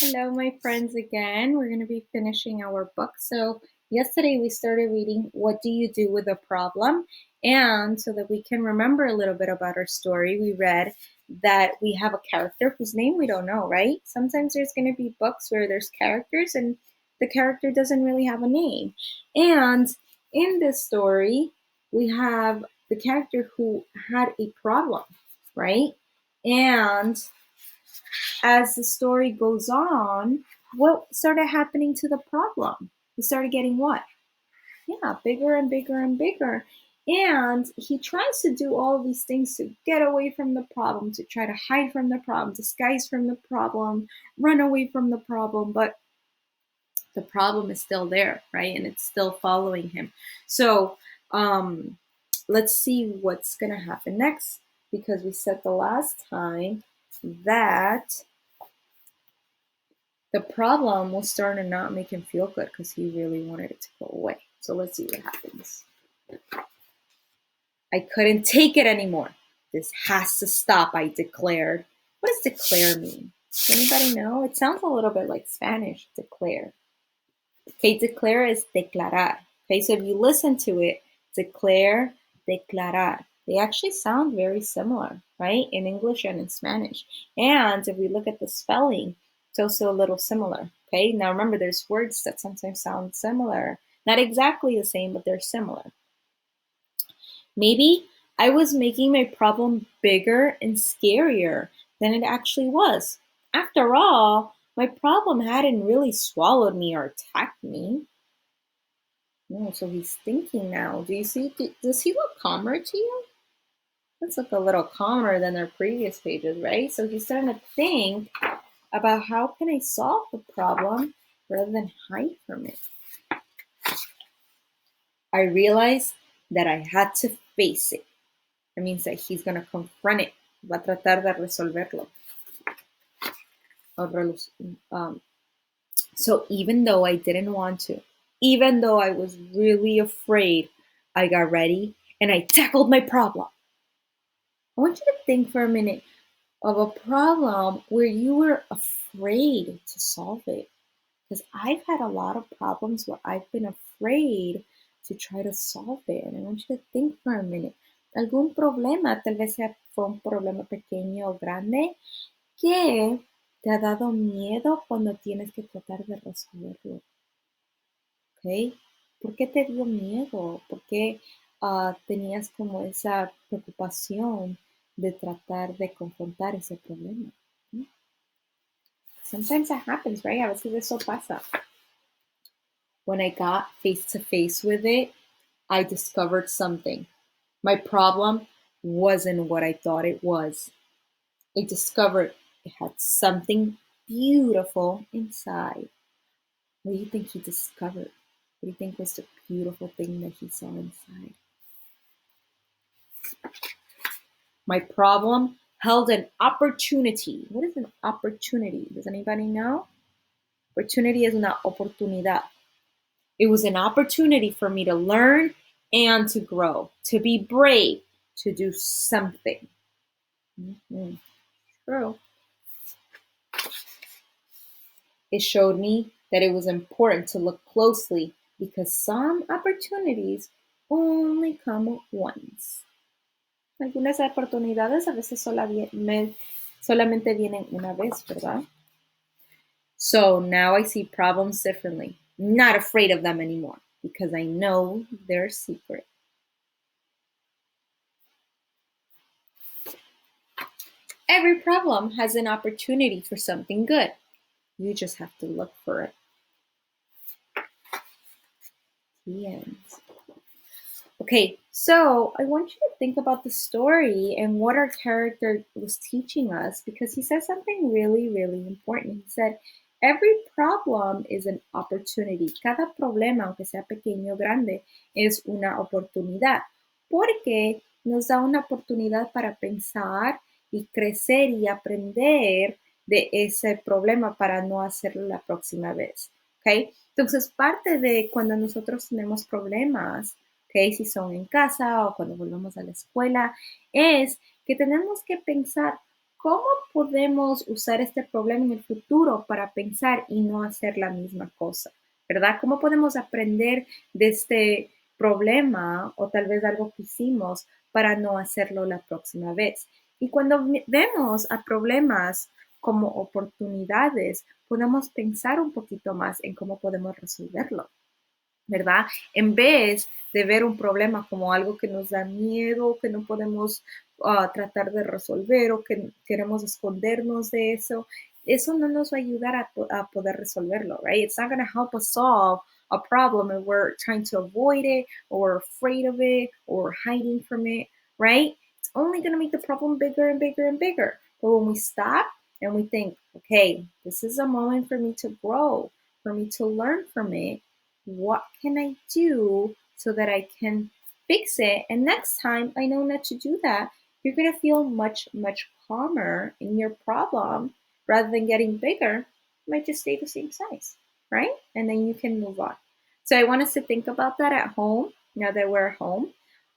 Hello, my friends, again. We're going to be finishing our book. So, yesterday we started reading What Do You Do with a Problem? And so that we can remember a little bit about our story, we read that we have a character whose name we don't know, right? Sometimes there's going to be books where there's characters and the character doesn't really have a name. And in this story, we have the character who had a problem, right? And as the story goes on, what started happening to the problem? It started getting what? Yeah, bigger and bigger and bigger. And he tries to do all these things to get away from the problem, to try to hide from the problem, disguise from the problem, run away from the problem. But the problem is still there, right? And it's still following him. So um, let's see what's going to happen next, because we said the last time that the problem was starting to not make him feel good because he really wanted it to go away. So let's see what happens. I couldn't take it anymore. This has to stop, I declared. What does declare mean? Does anybody know? It sounds a little bit like Spanish, declare. Okay, declare is declarar. Okay, so if you listen to it, declare, declarar. They actually sound very similar, right? In English and in Spanish. And if we look at the spelling, it's also a little similar. Okay, now remember, there's words that sometimes sound similar. Not exactly the same, but they're similar. Maybe I was making my problem bigger and scarier than it actually was. After all, my problem hadn't really swallowed me or attacked me. No, so he's thinking now. Do you see? Does he look calmer to you? Let's look a little calmer than their previous pages, right? So he's starting to think about how can I solve the problem rather than hide from it. I realized that I had to face it. It means that he's going to confront it. Va a tratar de resolverlo. So even though I didn't want to, even though I was really afraid, I got ready and I tackled my problem. I want you to think for a minute of a problem where you were afraid to solve it. Because I've had a lot of problems where I've been afraid to try to solve it. And I want you to think for a minute. Algún problema, tal vez fue un problema pequeño o grande, que te ha dado miedo cuando tienes que tratar de resolverlo. ¿Ok? ¿Por qué te dio miedo? ¿Por qué tenías como esa preocupación de tratar de confrontar ese problema? ¿No? Sometimes that happens, right? A veces eso pasa. When I got face to face with it, I discovered something. My problem wasn't what I thought it was. I discovered it had something beautiful inside. What do you think he discovered? What do you think was the beautiful thing that he saw inside? My problem held an opportunity. What is an opportunity? Does anybody know? Opportunity is una oportunidad. It was an opportunity for me to learn and to grow, to be brave, to do something. True. It showed me that it was important to look closely because some opportunities only come once. Algunas oportunidades a veces solamente vienen una vez, ¿verdad? So now I see problems differently. Not afraid of them anymore because I know their secret. Every problem has an opportunity for something good. You just have to look for it. The end. Okay, so I want you to think about the story and what our character was teaching us, because he said something really, really important. He said, every problem is an opportunity. Cada problema, aunque sea pequeño o grande, es una oportunidad, porque nos da una oportunidad para pensar y crecer y aprender de ese problema para no hacerlo la próxima vez. ¿Okay? Entonces, parte de cuando nosotros tenemos problemas, ¿okay? Si son en casa o cuando volvemos a la escuela, es que tenemos que pensar ¿cómo podemos usar este problema en el futuro para pensar y no hacer la misma cosa? ¿Verdad? ¿Cómo podemos aprender de este problema o tal vez algo que hicimos para no hacerlo la próxima vez? Y cuando vemos a problemas como oportunidades, podemos pensar un poquito más en cómo podemos resolverlo. ¿Verdad? En vez de ver un problema como algo que nos da miedo, que no podemos tratar de resolver o que queremos escondernos de eso, eso no nos va a ayudar a poder resolverlo, right? It's not going to help us solve a problem if we're trying to avoid it or we're afraid of it or hiding from it, right? It's only going to make the problem bigger and bigger and bigger. But when we stop and we think, okay, this is a moment for me to grow, for me to learn from it, what can I do so that I can fix it? And next time I know not to do that, you're going to feel much, much calmer in your problem rather than getting bigger. It might just stay the same size, right? And then you can move on. So I want us to think about that at home now that we're home,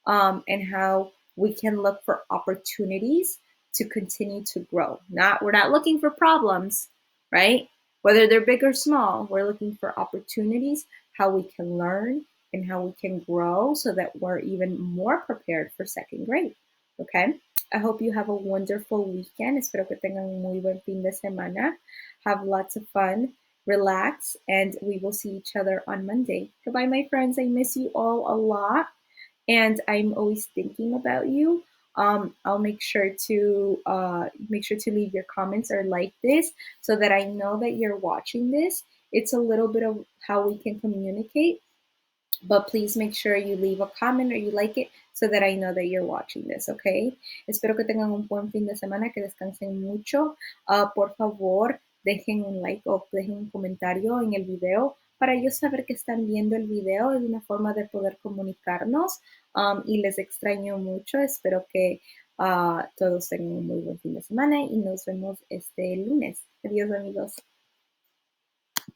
and how we can look for opportunities to continue to grow. We're not looking for problems, right? Whether they're big or small, we're looking for opportunities, how we can learn and how we can grow so that we're even more prepared for second grade. Okay? I hope you have a wonderful weekend. Espero que tengan un muy buen fin de semana. Have lots of fun, relax, and we will see each other on Monday. Goodbye, my friends. I miss you all a lot, and I'm always thinking about you. I'll make sure to leave your comments or like this so that I know that you're watching this. It's a little bit of how we can communicate, but please make sure you leave a comment or you like it so that I know that you're watching this, okay? Espero que tengan un buen fin de semana, que descansen mucho. Por favor, dejen un like o dejen un comentario en el video para yo saber que están viendo el video. Es una forma de poder comunicarnos, y les extraño mucho. Espero que todos tengan un muy buen fin de semana y nos vemos este lunes. Adiós, amigos.